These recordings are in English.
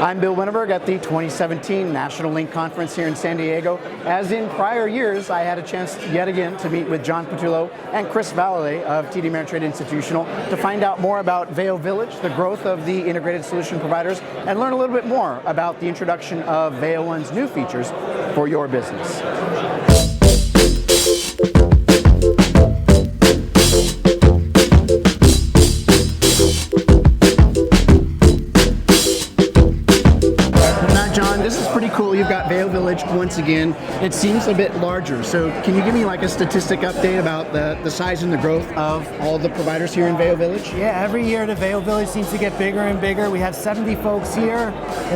I'm Bill Winterberg at the 2017 National LINC Conference here in San Diego. As in prior years, I had a chance yet again to meet with John Patullo and Chris Valle of TD Ameritrade Institutional to find out more about Veo Village, the growth of the integrated solution providers, and learn a little bit more about the introduction of Veo One's new features for your business. This is pretty cool. You've got Veo Village once again. It seems a bit larger. So can you give me like a statistic update about the size and the growth of all the providers here in Veo Village? Yeah, every year the Veo Village seems to get bigger and bigger. We have 70 folks here.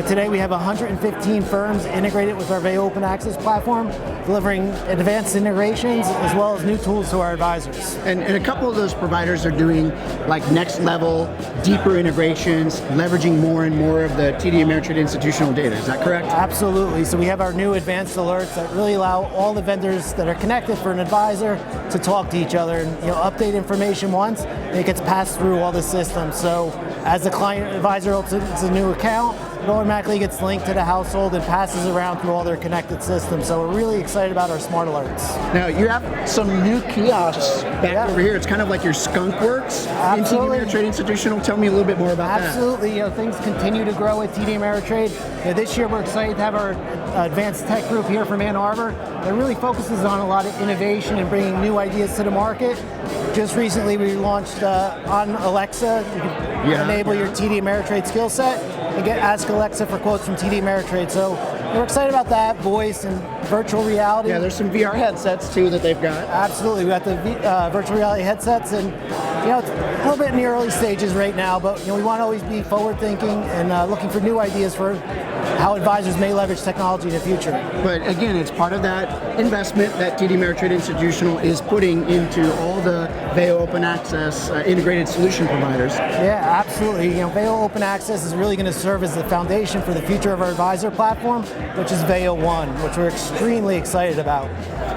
Today we have 115 firms integrated with our Veo Open Access platform, delivering advanced integrations as well as new tools to our advisors. And a couple of those providers are doing like next level, deeper integrations, leveraging more and more of the TD Ameritrade institutional data. Is that correct? Absolutely. So we have our new advanced alerts that really allow all the vendors that are connected for an advisor to talk to each other and update information once, and it gets passed through all the systems. So as the client advisor opens a new account, it automatically gets linked to the household and passes around through all their connected systems. So we're really excited about our smart alerts. Now you have some new kiosks back over here. It's kind of like your skunk works in TD Ameritrade Institutional. Tell me a little bit more about that. Absolutely. Things continue to grow at TD Ameritrade. This year we're excited to have our advanced tech group here from Ann Arbor that really focuses on a lot of innovation and bringing new ideas to the market. Just recently we launched on Alexa. You can enable your TD Ameritrade skill set and ask Alexa for quotes from TD Ameritrade. So we're excited about that, voice and virtual reality. Yeah, there's some VR headsets too that they've got. Absolutely, we got the virtual reality headsets, and it's a little bit in the early stages right now, but we want to always be forward thinking and looking for new ideas for how advisors may leverage technology in the future. But again, it's part of that investment that TD Ameritrade Institutional is putting into all the Veo Open Access integrated solution providers. Yeah, absolutely. Veo Open Access is really going to serve as the foundation for the future of our advisor platform, which is Veo One, which we're extremely excited about.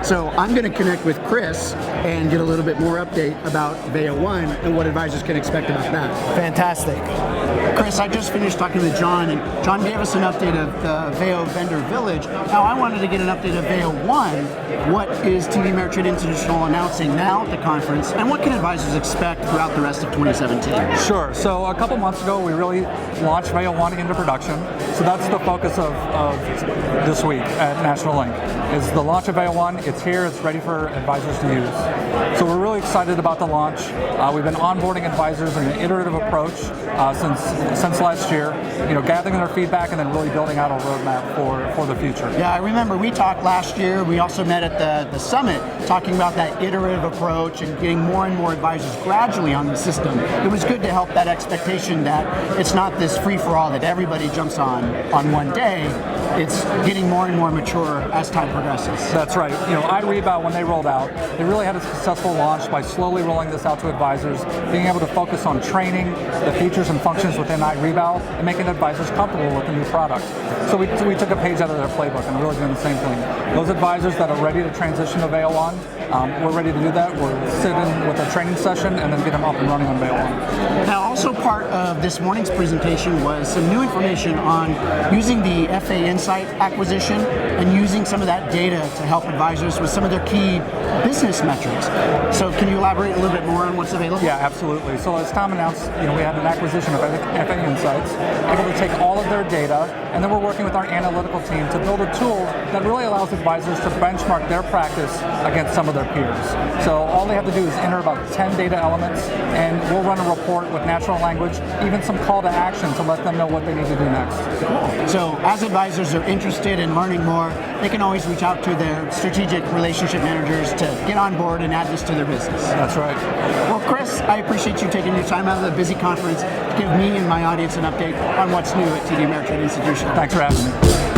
So I'm going to connect with Chris and get a little bit more update about Veo One and what advisors can expect about that. Fantastic. Chris, I just finished talking with John, and John gave us an update of the Veo Vendor Village. Now I wanted to get an update of Veo One. What is TD Ameritrade Institutional announcing now at the conference, and what can advisors expect throughout the rest of 2017? Sure. So a couple months ago, we really launched Veo One into production. So that's the focus of this week at National LINC, is the launch of Veo One. It's here. It's ready for advisors to use. So we're really excited about the launch. We've been onboarding advisors in an iterative approach since last year, gathering their feedback and then really building out a roadmap for the future. Yeah, I remember we talked last year. We also met at the summit talking about that iterative approach and getting more and more advisors gradually on the system. It was good to help that expectation that it's not this free-for-all that everybody jumps on one day. It's getting more and more mature as time progresses. That's right. iRebound, when they rolled out, they really had a successful launch by slowly rolling this out to advisors, being able to focus on training the features and functions within iRebound and making advisors comfortable with the new product. So we took a page out of their playbook and really doing the same thing. Those advisors that are ready to transition to Veo One, we're ready to do that. We'll sit in with a training session and then get them up and running on Veo One. Now, also part of this morning's presentation was some new information on using the FA Insight acquisition and using some of that data to help advisors with some of their key business metrics. So can you elaborate a little bit more on what's available? Yeah, absolutely. So as Tom announced, we had an acquisition of FA Insights, able to take all of their data, and then we're working with our analytical team to build a tool that really allows advisors to benchmark their practice against some of their peers. So all they have to do is enter about 10 data elements, and we'll run a report with natural language, even some call to action to let them know what they need to do next. Cool. So as advisors are interested in learning more, they can always reach out to their strategic relationship managers to get on board and add this to their business. That's right. Well, Chris, I appreciate you taking your time out of the busy conference to give me and my audience an update on what's new at TD Ameritrade Institutional. Thanks for having me.